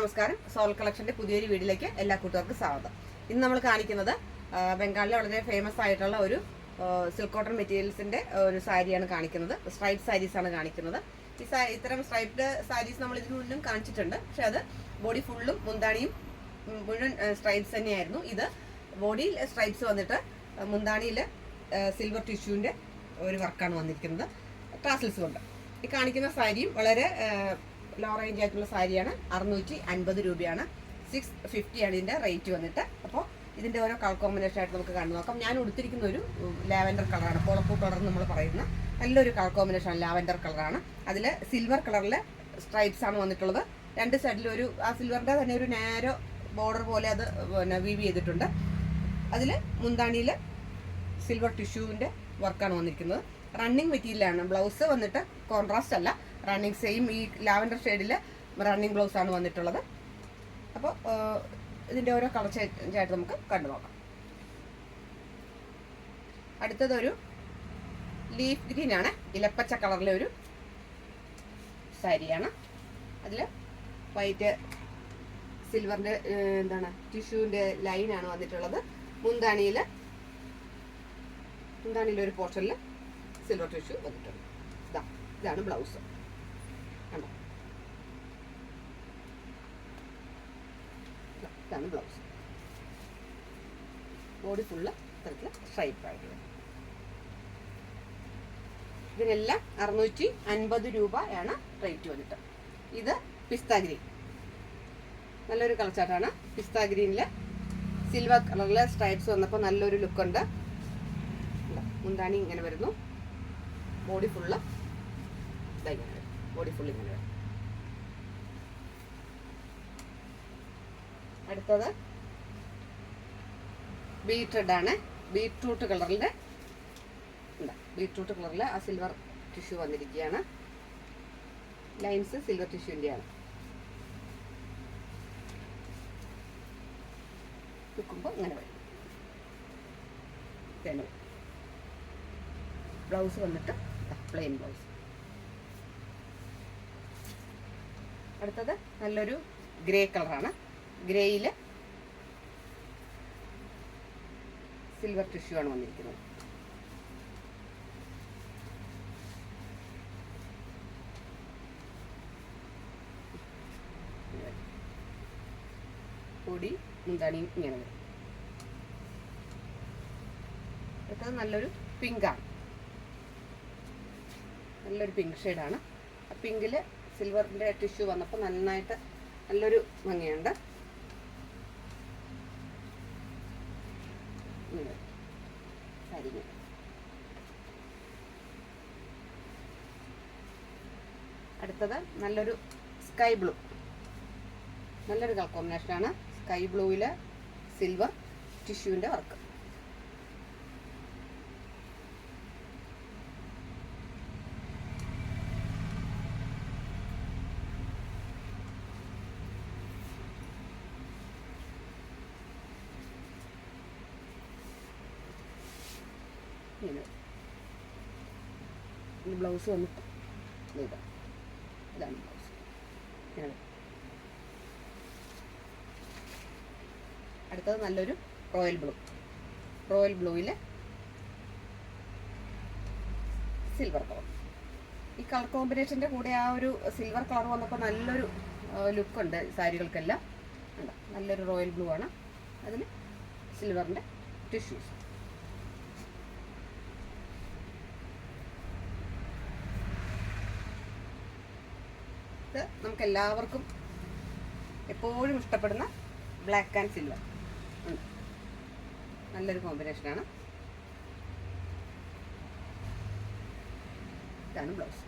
നമസ്കാരം. സോൾ കളക്ഷന്റെ പുതിയൊരു വീഡിയോയിലേക്ക് എല്ലാ കൂട്ടുകാർക്കും സ്വാഗതം. ഇന്ന് നമ്മൾ കാണിക്കുന്നത് ബംഗാളിലെ വളരെ ഫേമസ് ആയിട്ടുള്ള ഒരു സിൽക്ക് കോട്ടൺ മെറ്റീരിയൽസിന്റെ ഒരു സാരിയാണ് കാണിക്കുന്നത്. സ്ട്രൈപ്പ് സാരീസ് ആണ് കാണിക്കുന്നത്. ഇത്തരം സ്ട്രൈപ്ഡ് സാരീസ് നമ്മൾ ഇതിനു മുന്നും കാണിച്ചിട്ടുണ്ട്. പക്ഷെ അത് ബോഡി ഫുള്ളും മുന്താണിയും മുഴുവൻ സ്ട്രൈപ്സ് തന്നെയായിരുന്നു. ഇത് ബോഡിയിൽ സ്ട്രൈപ്സ് വന്നിട്ട് മുന്താണിയിൽ സിൽവർ ടിഷ്യൂവിന്റെ ഒരു വർക്കാണ് വന്നിരിക്കുന്നത്, ടാസൽസ് കൊണ്ട്. ഈ കാണിക്കുന്ന സാരിയും വളരെ ലോ റേഞ്ച് ആയിട്ടുള്ള സാരിയാണ്. 650 രൂപയാണ്. 650 ആണ് ഇതിൻ്റെ റേറ്റ് വന്നിട്ട്. അപ്പോൾ ഇതിൻ്റെ ഓരോ കളർ കോമ്പിനേഷൻ ആയിട്ട് നമുക്ക് കണ്ടു നോക്കാം. ഞാൻ ഉടുത്തിരിക്കുന്ന ഒരു ലാവൻഡർ കളറാണ്, പോളപ്പൂ കളർ നമ്മൾ പറയുന്ന നല്ലൊരു കളർ കോമ്പിനേഷനാണ്. ലാവൻഡർ കളറാണ്. അതിൽ സിൽവർ കളറിലെ സ്ട്രൈപ്സ് ആണ് വന്നിട്ടുള്ളത്. രണ്ട് സൈഡിലും ഒരു ആ സിൽവറിൻ്റെ തന്നെ ഒരു നാരോ ബോർഡർ പോലെ അത് പിന്നെ വീവ് ചെയ്തിട്ടുണ്ട്. അതിൽ മുന്താണിയിൽ സിൽവർ ടിഷ്യൂവിൻ്റെ വർക്കാണ് വന്നിരിക്കുന്നത്. റണ്ണിങ് മെറ്റീരിയലാണ്. ബ്ലൗസ് വന്നിട്ട് കോൺട്രാസ്റ്റ് അല്ല, റണ്ണിങ് സെയിം ഈ ലാവൻഡർ ഷെയ്ഡിൽ റണ്ണിങ് ബ്ലൗസ് ആണ് വന്നിട്ടുള്ളത്. അപ്പോൾ ഇതിൻ്റെ ഓരോ കളർ ചേഞ്ചായിട്ട് നമുക്ക് കണ്ടു നോക്കാം. അടുത്തതൊരു ലീഫ് ഗ്രീൻ ആണ്, ഇലപ്പച്ച കളറിലെ ഒരു സാരിയാണ്. അതിൽ വൈറ്റ് സിൽവറിൻ്റെ എന്താണ് ടിഷ്യൂവിൻ്റെ ലൈനാണ് വന്നിട്ടുള്ളത്. മുന്താണിയിൽ ഒരു പോർഷനിൽ സിൽവർ ടിഷ്യൂ വന്നിട്ടുണ്ട്. ഇതാണ് ബ്ലൗസ്. കണ്ടോ, ഇതാണ് ബ്ലൗസ്. ബോഡി ഫുള്ള് തരത്തിൽ സ്ട്രൈപ്പ് ആയിട്ടുള്ളത്. ഇതിനെല്ലാം 650 രൂപയാണ് റേറ്റ് വന്നിട്ട്. ഇത് പിസ്ത ഗ്രീൻ, നല്ലൊരു കളർ ചാർട്ടാണ്. പിസ്ത ഗ്രീനിൽ സിൽവർ കളറിലെ സ്ട്രൈപ്സ് വന്നപ്പോൾ നല്ലൊരു ലുക്കുണ്ട്. മുന്താണി ഇങ്ങനെ വരുന്നു, ബോഡി ഫുള്ള് ഇങ്ങനെ വരും. ബോഡി ഫുള്ള് ഇങ്ങനെ വരും. അടുത്തത് ബീട്രൂട്ട് ആണ്. ബീട്രൂട്ട് കളറിൻ്റെ ബീട്രൂട്ട് കളറിൽ ആ സിൽവർ ടിഷ്യൂ വന്നിരിക്കുകയാണ്. ലൈൻസ് സിൽവർ ടിഷ്യൂവിൻ്റെയാണ്. വെക്കുമ്പോൾ ഇങ്ങനെ വരും. ബ്ലൗസ് വന്നിട്ട് പ്ലെയിൻ ബ്ലൗസ്. അടുത്തത് നല്ലൊരു ഗ്രേ കളറാണ്. ഗ്രേയിൽ സിൽവർ ടിഷ്യൂ ആണ് വന്നിരിക്കുന്നത്. കൂടി മുന്താണിയും ഇങ്ങനെ വരും. അടുത്തത് നല്ലൊരു പിങ്കാണ്, നല്ലൊരു പിങ്ക് ഷെയ്ഡാണ്. ആ പിങ്കിൽ സിൽവറിൻ്റെ ടിഷ്യൂ വന്നപ്പോൾ നന്നായിട്ട് നല്ലൊരു ഭംഗിയുണ്ട്. അടുത്തത് നല്ലൊരു സ്കൈ ബ്ലൂ, നല്ലൊരു കളർ കോമ്പിനേഷനാണ്. സ്കൈ ബ്ലൂവിൽ സിൽവർ ടിഷ്യൂവിൻ്റെ വർക്ക്. ബ്ലൗസ് വന്നിട്ട് ഇതാണ് ബ്ലൗസ്. അടുത്തത് നല്ലൊരു റോയൽ ബ്ലൂ. റോയൽ ബ്ലൂവിൽ സിൽവർ കളർ. ഈ കളർ കോമ്പിനേഷൻ്റെ കൂടെ ആ ഒരു സിൽവർ കളർ വന്നപ്പോൾ നല്ലൊരു ലുക്കുണ്ട് സാരികൾക്കെല്ലാം. നല്ലൊരു റോയൽ ബ്ലൂ ആണ്. അതിൽ സിൽവറിൻ്റെ ടിഷ്യൂസ്. ഇത് നമുക്ക് എല്ലാവർക്കും എപ്പോഴും ഇഷ്ടപ്പെടുന്ന ബ്ലാക്ക് ആൻഡ് സിൽവർ ഉണ്ട്. നല്ലൊരു കോമ്പിനേഷനാണ്. ഇതാണ് ബ്ലൗസ്.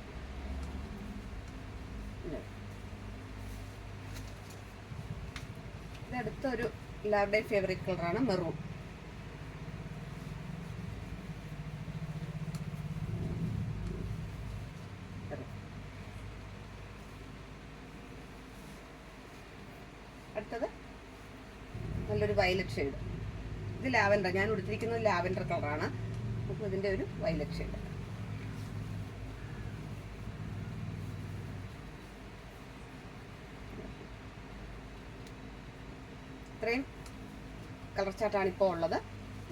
ഇതടുത്തൊരു എല്ലാവരുടെയും ഫേവറേറ്റ് കളറാണ്, മെറൂൺ. അടുത്തത് നല്ലൊരു വയലറ്റ് ഷെയ്ഡ്. ഇത് ലാവൻഡർ, ഞാൻ ഉടുത്തിരിക്കുന്നത് ലാവൻഡർ കളറാണ്. അപ്പോൾ ഇതിൻ്റെ ഒരു വയലറ്റ് ഷെയ്ഡ്. ഇത്രയും കളർ ചാർട്ടാണ് ഇപ്പോൾ ഉള്ളത്.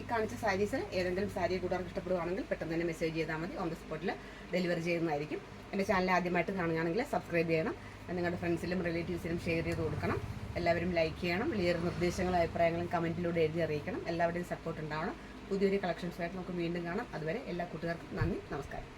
ഈ കാണിച്ച സാരീസിൽ ഏതെങ്കിലും സാരി കൂട്ടുകാർക്ക് ഇഷ്ടപ്പെടുകയാണെങ്കിൽ പെട്ടെന്ന് തന്നെ മെസ്സേജ് ചെയ്താൽ മതി. ഓൺ ദ സ്പോട്ടിൽ ഡെലിവറി ചെയ്യുന്നതായിരിക്കും. എൻ്റെ ചാനൽ ആദ്യമായിട്ട് കാണുകയാണെങ്കിൽ സബ്സ്ക്രൈബ് ചെയ്യണം. നിങ്ങളുടെ ഫ്രണ്ട്സിലും റിലേറ്റീവ്സിലും ഷെയർ ചെയ്ത് കൊടുക്കണം. എല്ലാവരും ലൈക്ക് ചെയ്യണം. വലിയ നിർദ്ദേശങ്ങളും അഭിപ്രായങ്ങളും കമൻറ്റിലൂടെ എഴുതി അറിയിക്കണം. എല്ലാവരുടെയും സപ്പോർട്ട് ഉണ്ടാവണം. പുതിയൊരു കളക്ഷൻസുമായിട്ട് നമുക്ക് വീണ്ടും കാണാം. അതുവരെ എല്ലാ കൂട്ടുകാർക്കും നന്ദി, നമസ്കാരം.